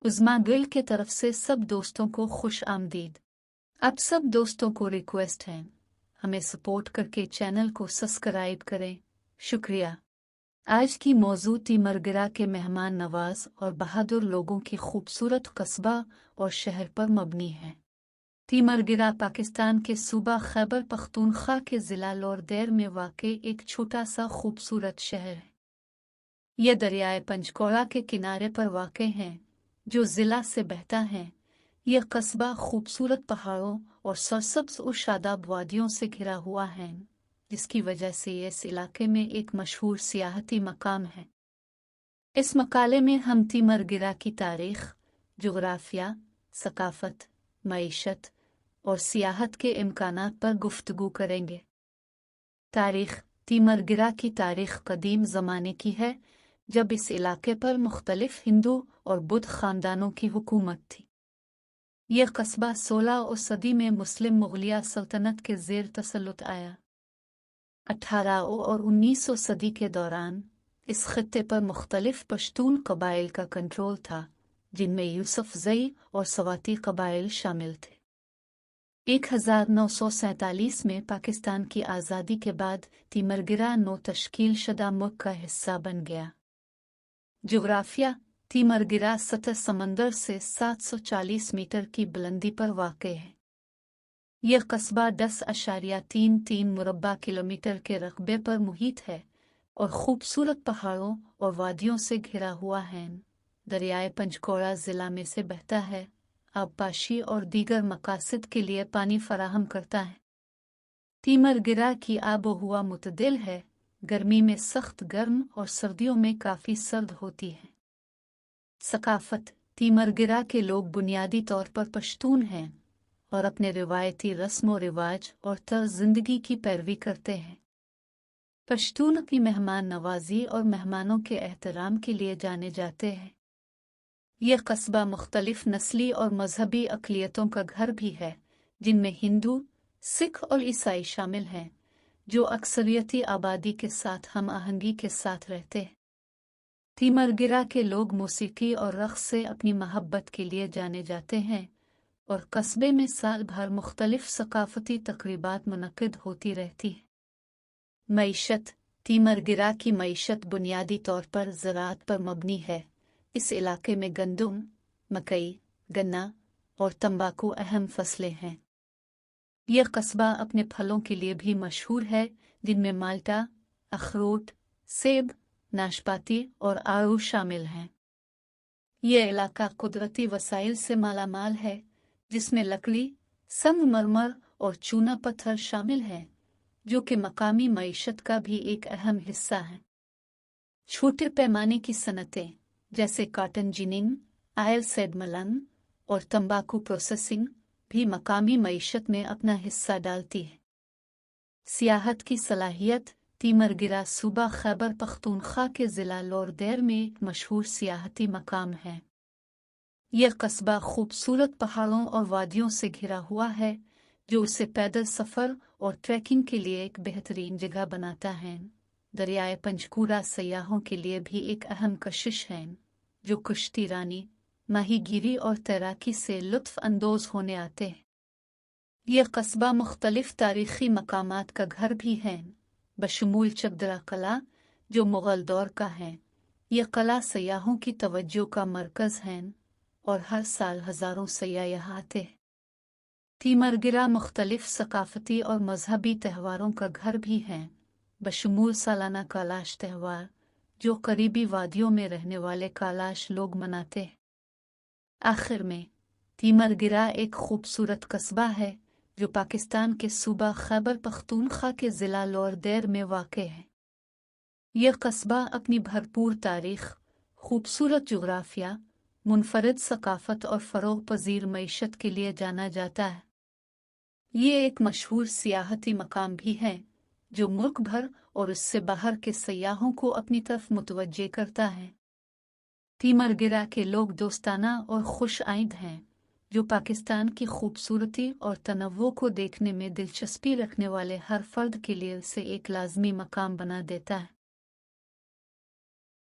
उज़्मा गिल के तरफ से सब दोस्तों को खुश आमदीद। अब सब दोस्तों को रिक्वेस्ट है, हमें सपोर्ट करके चैनल को सब्सक्राइब करें। शुक्रिया। आज की मौजू तिमरगिरा के मेहमान नवाज और बहादुर लोगों की खूबसूरत कस्बा और शहर पर मबनी है। तिमरगिरा पाकिस्तान के सूबा खैबर पख्तूनख्वा के ज़िला लौरदैर में वाक़े एक छोटा सा खूबसूरत शहर है। यह दरियाए पंचकोड़ा के किनारे पर वाक़ है जो ज़िला से बहता है। यह कस्बा खूबसूरत पहाड़ों और सरसब्ज़ और शादाब वादियों से घिरा हुआ है, जिसकी वजह से इस इलाके में एक मशहूर सियाहती मकाम है। इस मकाले में हम तिमरगिरा की तारीख़, जुग़राफ़िया, सकाफ़त, मईशत और सियाहत के इम्कानात पर गुफ्तगू करेंगे। तारीख़। तिमरगिरा की तारीख़ कदीम ज़माने की है, जब इस इलाके पर मुख्तलिफ हिंदू और बुद्ध ख़ानदानों की हुकूमत थी। यह कस्बा 16वीं सदी में मुस्लिम मुग़लिया सल्तनत के ज़ेर तसल्लुत आया। 18वीं और 19वीं सदी के दौरान इस खित्ते पर मुख्तलिफ पश्तून कबाइल का कंट्रोल था, जिनमें यूसुफ़ज़ई और सवाती कबाइल शामिल थे। 1947 में पाकिस्तान की आज़ादी के बाद तिमरगिरा नौ तश्कील शुदा मुल्क का हिस्सा बन गया। जुग़राफ़िया। तिमरगिरा सतह समंदर से 740 मीटर की बुलंदी पर वाक़ है। यह कस्बा 10.33 मुरब्बा किलोमीटर के रकबे पर मुहित है और खूबसूरत पहाड़ों और वादियों से घिरा हुआ है। दरियाए पंचकोड़ा ज़िला में से बहता है, आबपाशी और दीगर मकासद के लिए पानी फराहम करता है। तिमरगिरा की आबोहवा मुतदिल है, गर्मी में सख्त गर्म और सर्दियों में काफ़ी सर्द होती है। सकाफ़त। तिमरगिरा के लोग बुनियादी तौर पर पश्तून हैं और अपने रिवायती रस्म व रिवाज और तर्ज ज़िंदगी की पैरवी करते हैं। पश्तून की मेहमान नवाजी और मेहमानों के एहतराम के लिए जाने जाते हैं। यह कस्बा मुख्तलिफ नस्ली और मजहबी अक़लियतों का घर भी है, जिनमें हिंदू, सिख और ईसाई शामिल हैं, जो अक्सरियती आबादी के साथ हम आहंगी के साथ रहते हैं। तिमरगिरा के लोग मौसीकी और रक़्स से अपनी महब्बत के लिए जाने जाते हैं और कस्बे में साल भर मुख्तलिफ सकाफ़ती तक़रीबात मुनक़िद होती रहती हैं। मईशत। तिमरगिरा की मईशत बुनियादी तौर पर ज़राअत पर मबनी है। इस इलाके में गंदम, मकई, गन्ना और तंबाकू अहम फसलें हैं। यह कस्बा अपने फलों के लिए भी मशहूर है, जिनमें माल्टा, अखरोट, सेब, नाशपाती और आड़ू शामिल हैं। यह इलाका कुदरती वसाइल से मालामाल है, जिसमें लकड़ी, संगमरमर और चूना पत्थर शामिल हैं, जो कि मकामी मईशत का भी एक अहम हिस्सा है। छोटे पैमाने की सनतें जैसे कॉटन जिनिंग, आयल सेडमलन और तंबाकू प्रोसेसिंग भी मकामी मईशत में अपना हिस्सा डालती है। सियाहत की सलाहियत। तिमरगिरा सूबा खैबर पख्तूनख्वा के ज़िला लौरदैर में एक मशहूर सियाहती मकाम है। यह कस्बा खूबसूरत पहाड़ों और वादियों से घिरा हुआ है, जो उसे पैदल सफ़र और ट्रैकिंग के लिए एक बेहतरीन जगह बनाता है। दरियाए पंचकोड़ा सयाहों के लिए भी एक अहम कशिश है, जो कश्ती रानी, माहीगीरी और तैराकी से लुत्फ़ अंदोज़ होने आते हैं। यह कस्बा मुख्तलिफ तारीख़ी मकामात का घर भी है, बशमूल चकदरा कला, जो मुग़ल दौर का है। यह कला सयाहों की तवज्जो का मरकज़ है और हर साल हज़ारों सयाह यहाँ आते हैं। तिमरगिरा मुख्तलिफ सकाफ़ती और मजहबी त्योहारों का घर भी है, बशमूल सालाना कालाश त्यौहार, जो करीबी वादियों में रहने वाले कालाश लोग मनाते हैं। आखिर में, तिमरगिरा एक खूबसूरत कस्बा है जो पाकिस्तान के सूबा खैबर पख्तूनख्वा के ज़िला लौरदैर में वाक़ है। यह कस्बा अपनी भरपूर तारीख़, खूबसूरत जुग़राफ़िया, मुनफ़रिद सकाफ़त और फ़रोग़ पज़ीर मईशत के लिए जाना जाता है। ये एक मशहूर सियाहती मकाम भी है, जो मुल्क भर और उससे बाहर के सयाहों को अपनी तरफ मुतवज्जे करता है। तिमरगिरा के लोग दोस्ताना और खुश आइंद हैं, जो पाकिस्तान की खूबसूरती और तनव्वुर को देखने में दिलचस्पी रखने वाले हर फ़र्द के लिए उसे एक लाज़मी मकाम बना देता है।